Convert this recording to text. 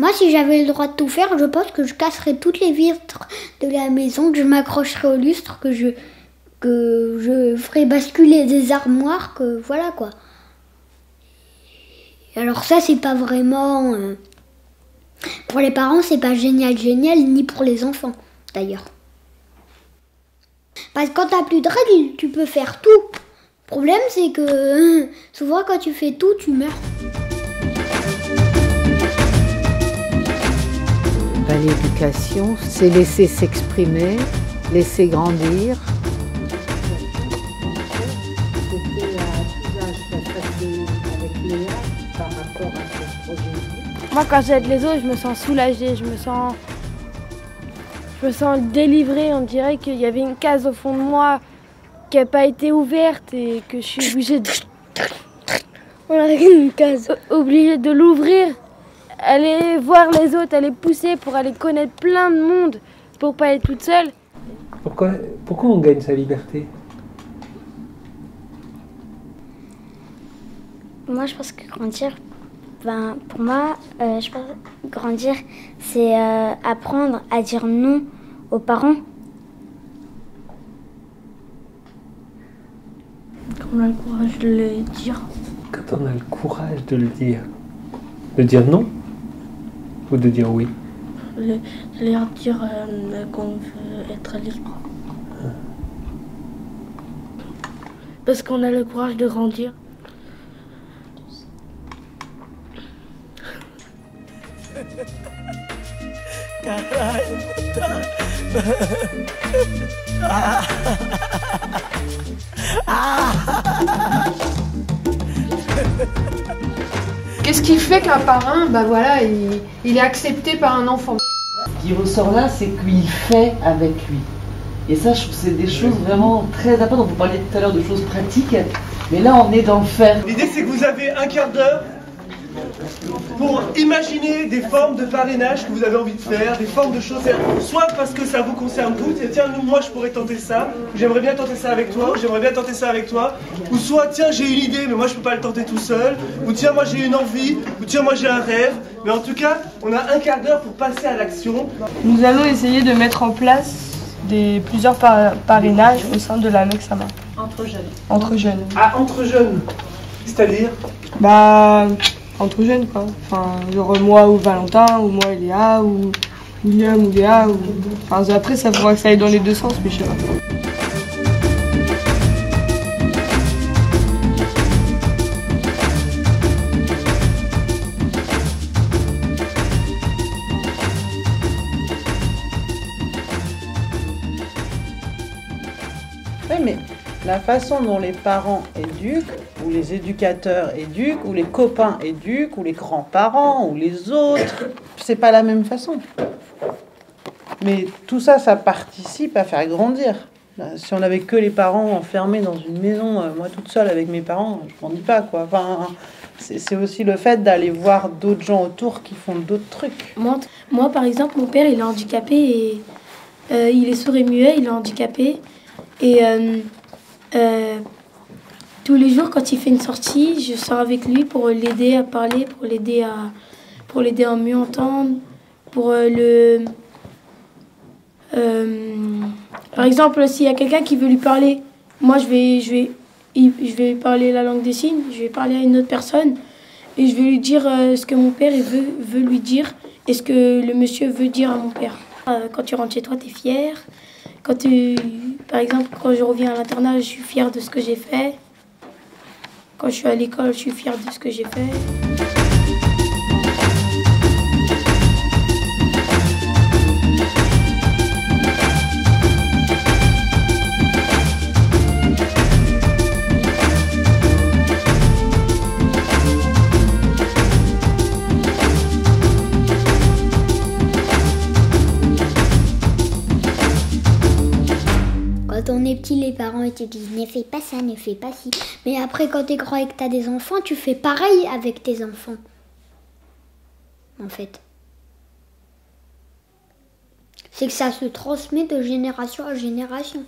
Moi, si j'avais le droit de tout faire, je pense que je casserais toutes les vitres de la maison, que je m'accrocherais au lustre, que je ferais basculer des armoires, que voilà quoi. Alors ça, c'est pas vraiment... pour les parents, c'est pas génial, ni pour les enfants, d'ailleurs. Parce que quand t'as plus de règles, tu peux faire tout. Le problème, c'est que souvent, quand tu fais tout, tu meurs. L'éducation, c'est laisser s'exprimer, laisser grandir. Moi, quand j'aide les autres, je me sens soulagée, je me sens délivrée. On dirait qu'il y avait une case au fond de moi qui n'a pas été ouverte et que je suis obligée de... Voilà, une case. Obligée de l'ouvrir. Aller voir les autres, aller pousser pour aller connaître plein de monde, pour pas être toute seule. Pourquoi on gagne sa liberté? Moi, je pense que grandir, pour moi, je pense que grandir, c'est apprendre à dire non aux parents. Quand on a le courage de le dire. Quand on a le courage de le dire. De dire non? Ou de dire oui? Leur dire qu'on veut être libre. Parce qu'on a le courage de grandir. Qu'est-ce qui fait qu'un parrain, voilà, il est accepté par un enfant? Ce qui ressort là, c'est qu'il fait avec lui. Et ça, je trouve que c'est des choses vraiment très importantes. Vous parliez tout à l'heure de choses pratiques, mais là, on est dans le faire. L'idée, c'est que vous avez un quart d'heure pour imaginer des formes de parrainage que vous avez envie de faire, des formes de choses, soit parce que ça vous concerne toutes, et tiens, moi je pourrais tenter ça, j'aimerais bien tenter ça avec toi, ou j'aimerais bien tenter ça avec toi, ou soit tiens, j'ai une idée, mais moi je peux pas le tenter tout seul, ou tiens, moi j'ai une envie, ou tiens, moi j'ai un rêve, mais en tout cas, on a un quart d'heure pour passer à l'action. Nous allons essayer de mettre en place plusieurs parrainages au sein de la Mexama. Entre jeunes. Entre jeunes. Ah, entre jeunes, c'est-à-dire? Entre jeunes quoi. Enfin, genre moi ou Valentin, ou moi et Léa, ou William ou Léa. Enfin, après, ça faudra que ça aille dans les deux sens, mais je sais pas. Oui, mais la façon dont les parents éduquent, ou les éducateurs éduquent, ou les copains éduquent, ou les grands-parents, ou les autres, c'est pas la même façon. Mais tout ça, ça participe à faire grandir. Si on avait que les parents enfermés dans une maison, moi toute seule avec mes parents, je grandis pas, quoi. Enfin, c'est aussi le fait d'aller voir d'autres gens autour qui font d'autres trucs. Moi, par exemple, mon père, il est handicapé et il est sourd et muet, il est handicapé. Et tous les jours, quand il fait une sortie, je sors avec lui pour l'aider à parler, pour l'aider à mieux entendre, par exemple, s'il y a quelqu'un qui veut lui parler, moi je vais parler la langue des signes, je vais parler à une autre personne et je vais lui dire ce que mon père veut lui dire et ce que le monsieur veut dire à mon père. Quand tu rentres chez toi, tu es fier. Par exemple, quand je reviens à l'internat, je suis fière de ce que j'ai fait. Quand je suis à l'école, je suis fière de ce que j'ai fait. Quand on est petit, les parents ils te disent ne fais pas ça, ne fais pas ci. Mais après, quand t'es grand et que t'as des enfants, tu fais pareil avec tes enfants. En fait. C'est que ça se transmet de génération à génération.